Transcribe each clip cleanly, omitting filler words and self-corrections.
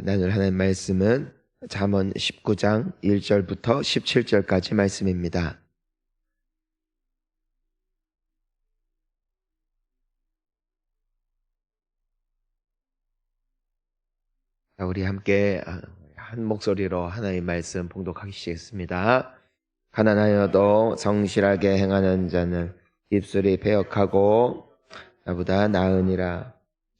나눌 하나님 말씀은 잠언 19장 1절부터 17절까지 말씀입니다. 자, 우리 함께 한 목소리로 하나님 말씀 봉독하시겠습니다. 가난하여도 성실하게 행하는 자는 입술이 배역하고 나보다 나으니라.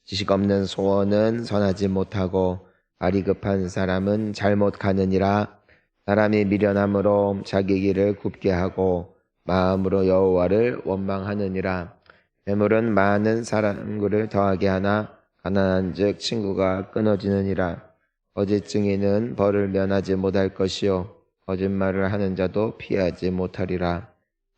지식 없는 소원은 선하지 못하고 발이 급한 사람은 잘못 가느니라. 사람이 미련함으로 자기 길을 굽게 하고 마음으로 여호와를 원망하느니라. 매물은 많은 사랑을 더하게 하나 가난한즉 친구가 끊어지느니라. 거짓증인은 벌을 면하지 못할 것이요 거짓말을 하는 자도 피하지 못하리라.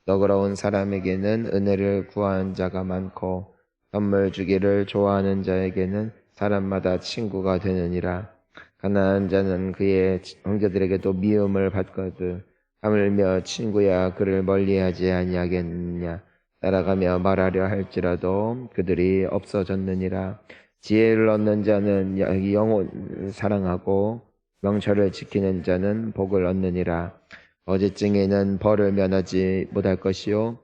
너그러운 사람에게는 은혜를 구하는 자가 많고 선물 주기를 좋아하는 자에게는 사람마다 친구가 되느니라. 가난한 자는 그의 형제들에게도 미움을 받거든 하물며 친구야 그를 멀리하지 아니하겠느냐. 따라가며 말하려 할지라도 그들이 없어졌느니라. 지혜를 얻는 자는 영혼을 사랑하고 명철을 지키는 자는 복을 얻느니라. 거짓증인은 벌을 면하지 못할 것이요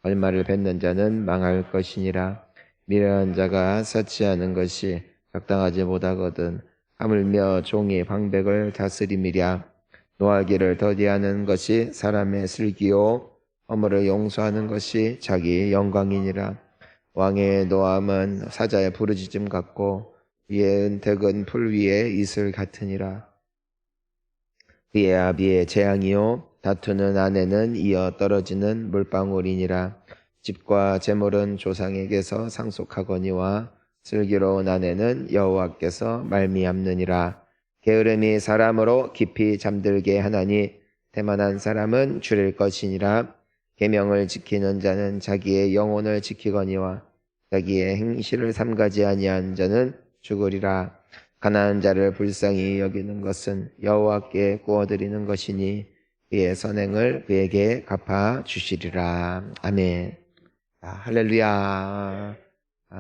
거짓말을 뱉는 자는 망할 것이니라. 미련한 자가 사치하는 것이 적당하지 못하거든 하물며 종이 방백을 다스림이랴. 노하기를 더디하는 것이 사람의 슬기요 허물을 용서하는 것이 자기 영광이니라. 왕의 노함은 사자의 부르짖음 같고 그의 은택은 풀 위에 이슬 같으니라. 그의 아비의 재앙이요 다투는 아내는 이어 떨어지는 물방울이니라. 집과 재물은 조상에게서 상속하거니와 슬기로운 아내는 여호와께서 말미암느니라. 게으름이 사람으로 깊이 잠들게 하나니 태만한 사람은 줄일 것이니라. 계명을 지키는 자는 자기의 영혼을 지키거니와 자기의 행실을 삼가지 아니한 자는 죽으리라. 가난한 자를 불쌍히 여기는 것은 여호와께 구워드리는 것이니 그의 선행을 그에게 갚아 주시리라. 아멘. 할렐루야.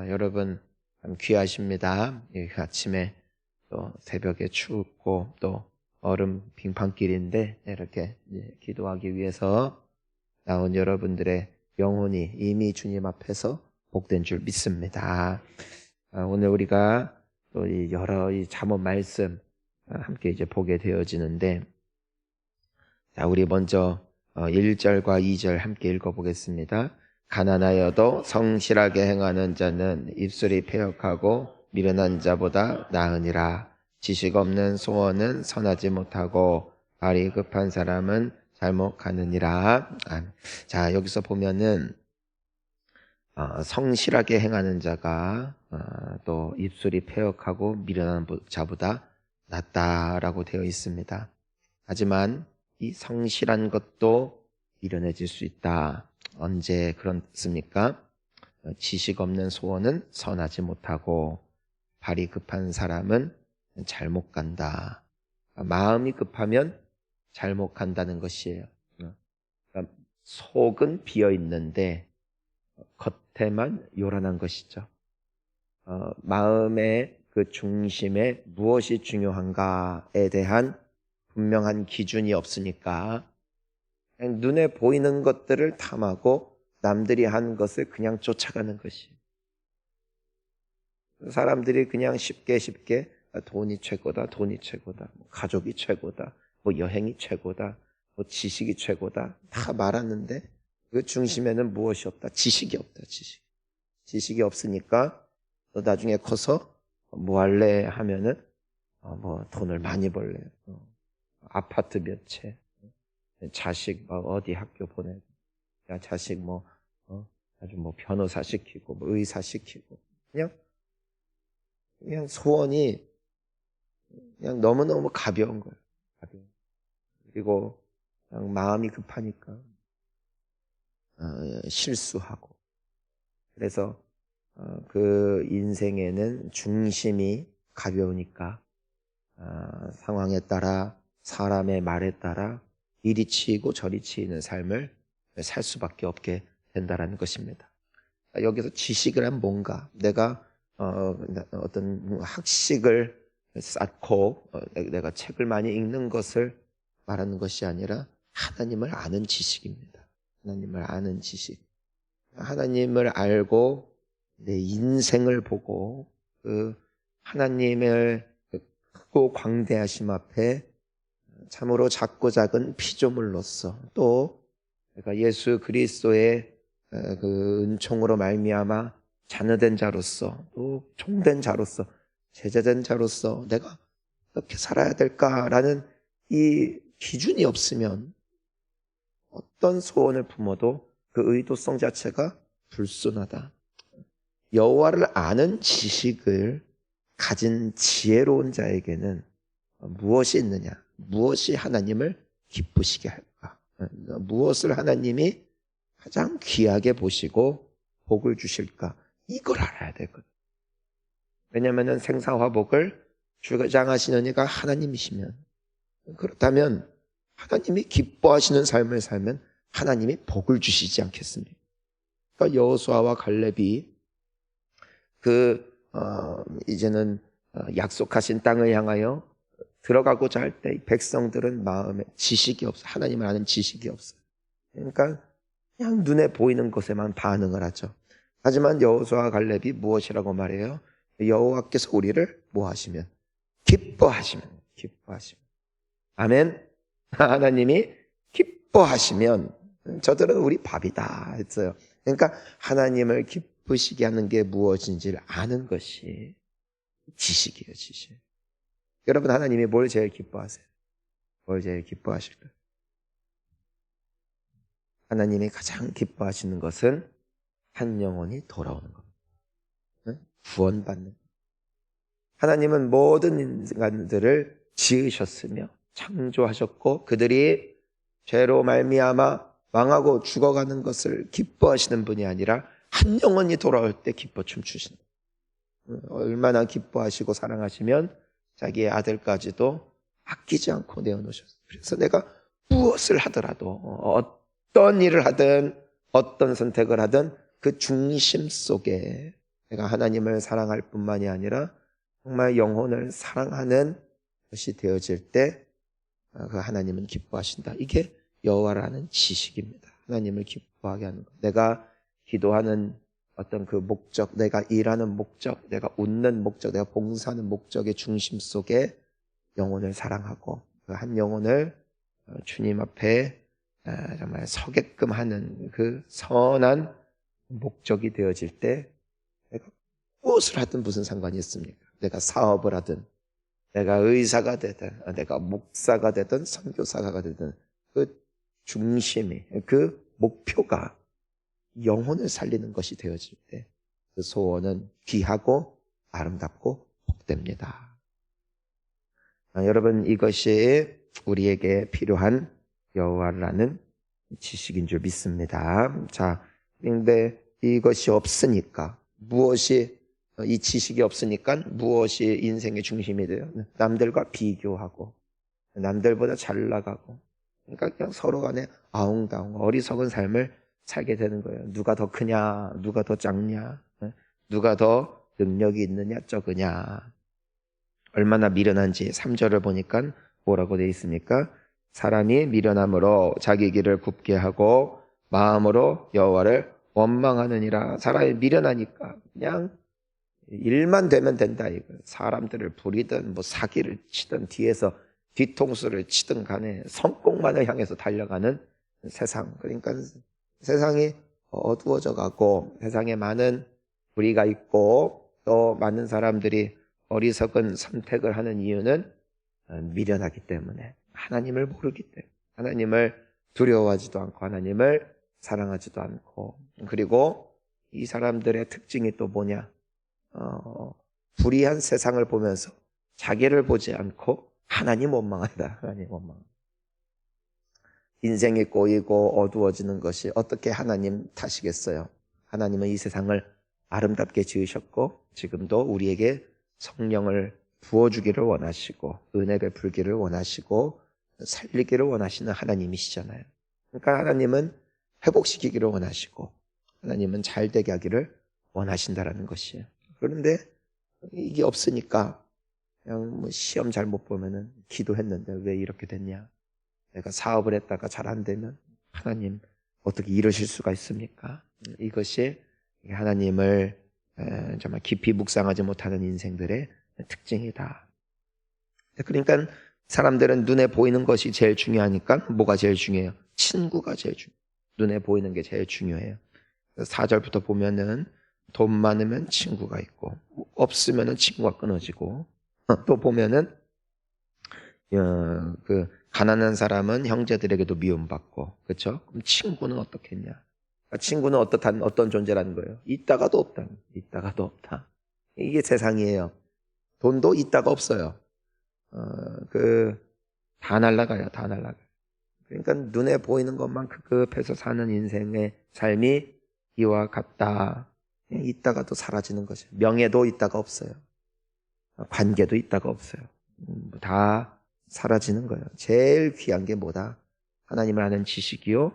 여러분 귀하십니다. 아침에 또 새벽에 춥고 또 얼음 빙판길인데 이렇게 기도하기 위해서 나온 여러분들의 영혼이 이미 주님 앞에서 복된 줄 믿습니다. 오늘 우리가 또 여러 잠언 말씀 함께 이제 보게 되어지는데, 자, 우리 먼저 1절과 2절 함께 읽어보겠습니다. 가난하여도 성실하게 행하는 자는 입술이 패역하고 미련한 자보다 나으니라. 지식 없는 소원은 선하지 못하고 발이 급한 사람은 잘못 가느니라. 자, 여기서 보면은 성실하게 행하는 자가 또 입술이 패역하고 미련한 자보다 낫다라고 되어 있습니다. 하지만 이 성실한 것도 미련해질 수 있다. 언제 그렇습니까? 지식 없는 소원은 선하지 못하고 발이 급한 사람은 잘못 간다. 마음이 급하면 잘못 간다는 것이에요. 그러니까 속은 비어 있는데 겉에만 요란한 것이죠. 마음의 그 중심에 무엇이 중요한가에 대한 분명한 기준이 없으니까 그냥 눈에 보이는 것들을 탐하고 남들이 한 것을 그냥 쫓아가는 것이에요. 사람들이 그냥 쉽게 돈이 최고다, 돈이 최고다, 가족이 최고다, 여행이 최고다, 지식이 최고다 다 말하는데 그 중심에는 무엇이 없다? 지식이 없다. 지식이 없으니까 너 나중에 커서 뭐 할래 하면은 돈을 많이 벌래. 아파트 몇 채, 자식 어디 학교 보내, 자식 아주 변호사 시키고 의사 시키고 그냥 소원이 그냥 너무너무 가벼운 거예요. 그리고 그냥 마음이 급하니까 실수하고. 그래서 그 인생에는 중심이 가벼우니까 상황에 따라 사람의 말에 따라 이리 치이고 저리 치이는 삶을 살 수밖에 없게 된다는 것입니다. 여기서 지식을 하면 뭔가 내가 어떤 학식을 쌓고 내가 책을 많이 읽는 것을 말하는 것이 아니라 하나님을 아는 지식입니다. 하나님을 아는 지식. 하나님을 알고 내 인생을 보고 그 하나님의 크고 광대하심 앞에 참으로 작고 작은 피조물로서 또 내가 예수 그리스도의 그 은총으로 말미암아 자녀된 자로서 또 종된 자로서 제자된 자로서 내가 어떻게 살아야 될까라는 이 기준이 없으면 어떤 소원을 품어도 그 의도성 자체가 불순하다. 여호와를 아는 지식을 가진 지혜로운 자에게는 무엇이 있느냐? 무엇이 하나님을 기쁘시게 할까? 무엇을 하나님이 가장 귀하게 보시고 복을 주실까? 이걸 알아야 되거든. 왜냐하면 생사화복을 주장하시는 이가 하나님이시면, 그렇다면 하나님이 기뻐하시는 삶을 살면 하나님이 복을 주시지 않겠습니까? 그러니까 여호수아와 갈렙이 이제는 약속하신 땅을 향하여 들어가고자 할 때 백성들은 마음에 지식이 없어. 하나님을 아는 지식이 없어. 그러니까 그냥 눈에 보이는 것에만 반응을 하죠. 하지만 여호수아와 갈렙이 무엇이라고 말해요? 여호와께서 우리를 뭐 하시면? 기뻐하시면. 아멘. 하나님이 기뻐하시면 저들은 우리 밥이다 했어요. 그러니까 하나님을 기쁘시게 하는 게 무엇인지를 아는 것이 지식이에요, 지식. 여러분, 하나님이 뭘 제일 기뻐하세요? 뭘 제일 기뻐하실까요? 하나님이 가장 기뻐하시는 것은 한 영혼이 돌아오는 겁니다. 구원받는 것. 하나님은 모든 인간들을 지으셨으며 창조하셨고 그들이 죄로 말미암아 망하고 죽어가는 것을 기뻐하시는 분이 아니라 한 영혼이 돌아올 때 기뻐 춤추시는 거예요. 얼마나 기뻐하시고 사랑하시면 자기의 아들까지도 아끼지 않고 내어놓으셨어요. 그래서 내가 무엇을 하더라도 어떤 일을 하든 어떤 선택을 하든 그 중심 속에 내가 하나님을 사랑할 뿐만이 아니라 정말 영혼을 사랑하는 것이 되어질 때 그 하나님은 기뻐하신다. 이게 여호와라는 지식입니다. 하나님을 기뻐하게 하는 것. 내가 기도하는 어떤 그 목적, 내가 일하는 목적, 내가 웃는 목적, 내가 봉사하는 목적의 중심 속에 영혼을 사랑하고 그 한 영혼을 주님 앞에 정말 서게끔 하는 그 선한 목적이 되어질 때 내가 무엇을 하든 무슨 상관이 있습니까? 내가 사업을 하든 내가 의사가 되든 내가 목사가 되든 선교사가 되든 그 중심이 그 목표가 영혼을 살리는 것이 되어질 때 그 소원은 귀하고 아름답고 복됩니다. 여러분, 이것이 우리에게 필요한 여호와라는 지식인 줄 믿습니다. 자, 그런데 이것이 없으니까 이 지식이 없으니까 무엇이 인생의 중심이 돼요? 남들과 비교하고 남들보다 잘 나가고 그러니까 그냥 서로 간에 아웅다웅 어리석은 삶을 살게 되는 거예요. 누가 더 크냐, 누가 더 작냐, 누가 더 능력이 있느냐 적으냐. 얼마나 미련한지 3절을 보니까 뭐라고 되어 있습니까? 사람이 미련함으로 자기 길을 굽게 하고 마음으로 여호와를 원망하느니라. 사람이 미련하니까 그냥 일만 되면 된다 이거. 사람들을 부리든 뭐 사기를 치든 뒤에서 뒤통수를 치든 간에 성공만을 향해서 달려가는 세상. 그러니까 세상이 어두워져 가고 세상에 많은 불의가 있고 또 많은 사람들이 어리석은 선택을 하는 이유는 미련하기 때문에, 하나님을 모르기 때문에, 하나님을 두려워하지도 않고 하나님을 사랑하지도 않고, 그리고 이 사람들의 특징이 또 뭐냐? 불의한 세상을 보면서 자기를 보지 않고 하나님 원망한다. 하나님 원망. 인생이 꼬이고 어두워지는 것이 어떻게 하나님 탓이겠어요? 하나님은 이 세상을 아름답게 지으셨고 지금도 우리에게 성령을 부어주기를 원하시고 은혜 베풀기를 원하시고 살리기를 원하시는 하나님이시잖아요. 그러니까 하나님은 회복시키기를 원하시고 하나님은 잘되게 하기를 원하신다라는 것이에요. 그런데 이게 없으니까 그냥 뭐 시험 잘 못 보면은 기도했는데 왜 이렇게 됐냐? 내가 사업을 했다가 잘 안 되면 하나님 어떻게 이러실 수가 있습니까? 이것이 하나님을 정말 깊이 묵상하지 못하는 인생들의 특징이다. 그러니까 사람들은 눈에 보이는 것이 제일 중요하니까 뭐가 제일 중요해요? 친구가 제일 중요해요. 눈에 보이는 게 제일 중요해요. 4절부터 보면은 돈 많으면 친구가 있고 없으면은 친구가 끊어지고 또 보면은 그 가난한 사람은 형제들에게도 미움받고 그렇죠? 그럼 친구는 어떻겠냐? 그러니까 친구는 어떤 존재라는 거예요? 있다가도 없다. 있다가도 없다. 이게 세상이에요. 돈도 있다가 없어요. 다 날아가요. 다 날아가요. 그러니까 눈에 보이는 것만 급급해서 사는 인생의 삶이 이와 같다. 있다가도 사라지는 거죠. 명예도 있다가 없어요. 관계도 있다가 없어요. 다 사라지는 거예요. 제일 귀한 게 뭐다? 하나님을 아는 지식이요.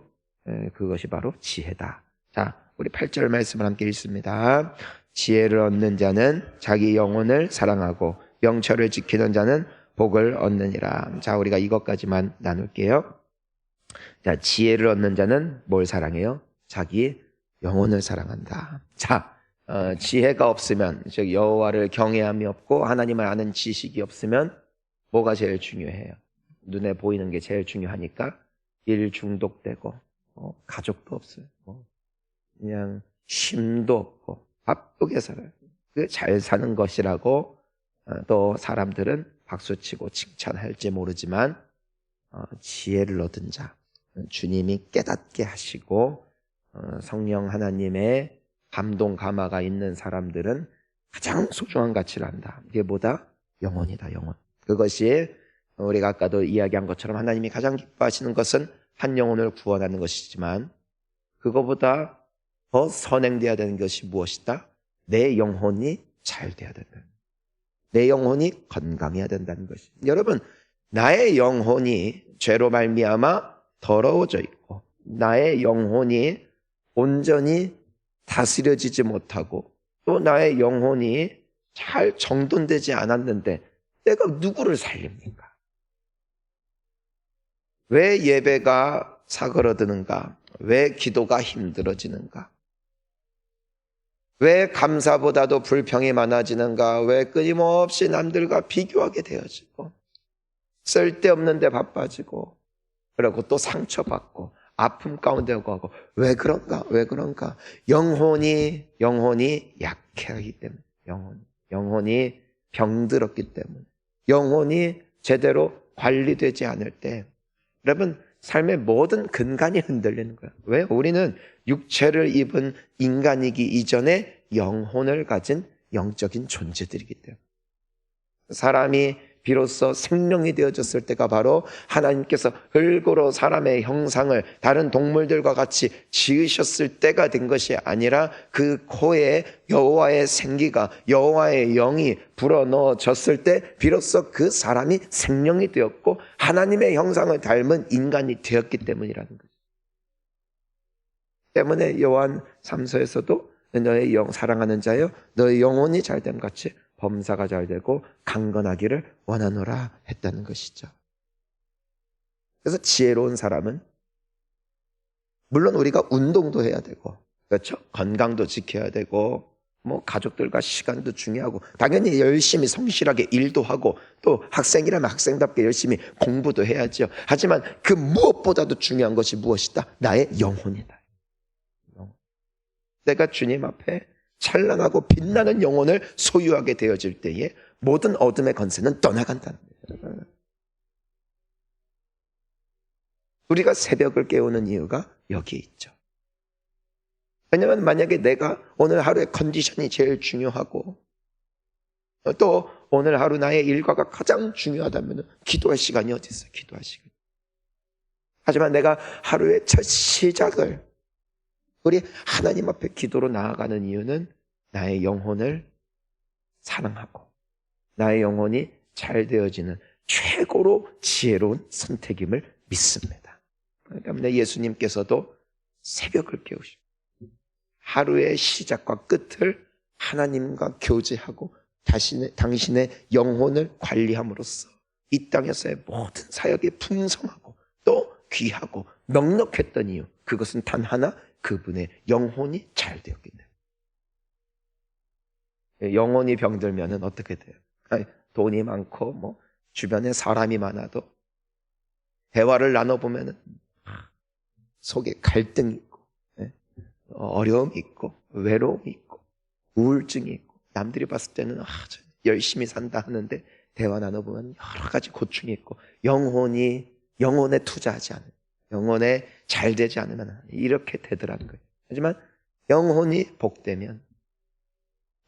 그것이 바로 지혜다. 자, 우리 8절 말씀을 함께 읽습니다. 지혜를 얻는 자는 자기 영혼을 사랑하고 명철을 지키는 자는 복을 얻느니라. 자, 우리가 이것까지만 나눌게요. 자, 지혜를 얻는 자는 뭘 사랑해요? 자기 영혼을 사랑한다. 자, 지혜가 없으면, 즉 여호와를 경외함이 없고 하나님을 아는 지식이 없으면 뭐가 제일 중요해요? 눈에 보이는 게 제일 중요하니까 일 중독되고 가족도 없어요. 그냥 쉼도 없고 바쁘게 살아요. 그 잘 사는 것이라고 또 사람들은 박수치고 칭찬할지 모르지만 지혜를 얻은 자, 주님이 깨닫게 하시고 성령 하나님의 감동 감화가 있는 사람들은 가장 소중한 가치를 안다. 이게 뭐다? 영혼이다. 영혼. 그것이 우리가 아까도 이야기한 것처럼 하나님이 가장 기뻐하시는 것은 한 영혼을 구원하는 것이지만 그거보다 더 선행돼야 되는 것이 무엇이다? 내 영혼이 잘 돼야 된다. 내 영혼이 건강해야 된다는 것이. 여러분, 나의 영혼이 죄로 말미암아 더러워져 있고 나의 영혼이 온전히 다스려지지 못하고 또 나의 영혼이 잘 정돈되지 않았는데 내가 누구를 살립니까? 왜 예배가 사그러드는가? 왜 기도가 힘들어지는가? 왜 감사보다도 불평이 많아지는가? 왜 끊임없이 남들과 비교하게 되어지고 쓸데없는 데 바빠지고 그리고 또 상처받고 아픔 가운데 가고 왜 그런가? 왜 그런가? 영혼이 약해하기 때문에 영혼이 병들었기 때문에 영혼이 제대로 관리되지 않을 때 여러분 삶의 모든 근간이 흔들리는 거예요. 왜? 우리는 육체를 입은 인간이기 이전에 영혼을 가진 영적인 존재들이기 때문에 사람이 비로소 생명이 되어졌을 때가 바로 하나님께서 흙으로 사람의 형상을 다른 동물들과 같이 지으셨을 때가 된 것이 아니라 그 코에 여호와의 생기가 여호와의 영이 불어넣어졌을 때 비로소 그 사람이 생명이 되었고 하나님의 형상을 닮은 인간이 되었기 때문이라는 거죠. 때문에 요한 3서에서도 너의 사랑하는 자여 너의 영혼이 잘됨 같이 범사가 잘 되고 강건하기를 원하노라 했다는 것이죠. 그래서 지혜로운 사람은 물론 우리가 운동도 해야 되고 그렇죠? 건강도 지켜야 되고 뭐 가족들과 시간도 중요하고 당연히 열심히 성실하게 일도 하고 또 학생이라면 학생답게 열심히 공부도 해야죠. 하지만 그 무엇보다도 중요한 것이 무엇이다? 나의 영혼이다. 내가 주님 앞에 찬란하고 빛나는 영혼을 소유하게 되어질 때에 모든 어둠의 권세는 떠나간다는 거예요. 우리가 새벽을 깨우는 이유가 여기에 있죠. 왜냐하면 만약에 내가 오늘 하루의 컨디션이 제일 중요하고 또 오늘 하루 나의 일과가 가장 중요하다면 기도할 시간이 어디 있어요? 기도할 시간. 하지만 내가 하루의 첫 시작을 우리 하나님 앞에 기도로 나아가는 이유는 나의 영혼을 사랑하고 나의 영혼이 잘 되어지는 최고로 지혜로운 선택임을 믿습니다. 그러니까 예수님께서도 새벽을 깨우시고 하루의 시작과 끝을 하나님과 교제하고 당신의 영혼을 관리함으로써 이 땅에서의 모든 사역이 풍성하고 또 귀하고 넉넉했던 이유, 그것은 단 하나, 그분의 영혼이 잘 되었기 때문에. 영혼이 병들면 어떻게 돼요? 돈이 많고 뭐 주변에 사람이 많아도 대화를 나눠보면 속에 갈등이 있고 어려움이 있고 외로움이 있고 우울증이 있고, 남들이 봤을 때는 열심히 산다 하는데 대화 나눠보면 여러 가지 고충이 있고, 영혼에 투자하지 않으면, 영혼에 잘 되지 않으면 이렇게 되더라는 거예요. 하지만 영혼이 복되면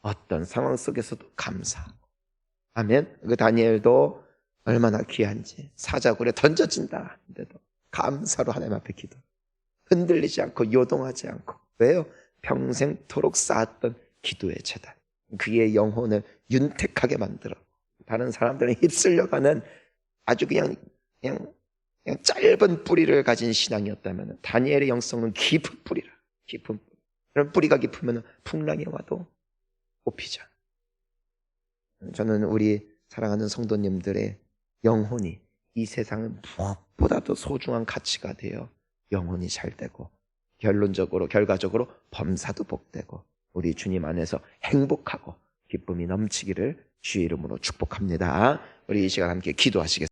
어떤 상황 속에서도 감사하고, 아멘. 그 다니엘도 얼마나 귀한지, 사자굴에 던져진다 하는데도 감사로 하나님 앞에 기도, 흔들리지 않고 요동하지 않고. 왜요? 평생토록 쌓았던 기도의 재단, 그의 영혼을 윤택하게 만들어 다른 사람들은 휩쓸려가는 아주 그냥 짧은 뿌리를 가진 신앙이었다면, 다니엘의 영성은 깊은 뿌리라. 깊은 뿌리. 그런 뿌리가 깊으면 풍랑이 와도 뽑히지 않아. 저는 우리 사랑하는 성도님들의 영혼이 이 세상은 무엇보다도 소중한 가치가 되어 영혼이 잘 되고, 결과적으로 범사도 복되고, 우리 주님 안에서 행복하고 기쁨이 넘치기를 주의 이름으로 축복합니다. 우리 이 시간 함께 기도하시겠습니다.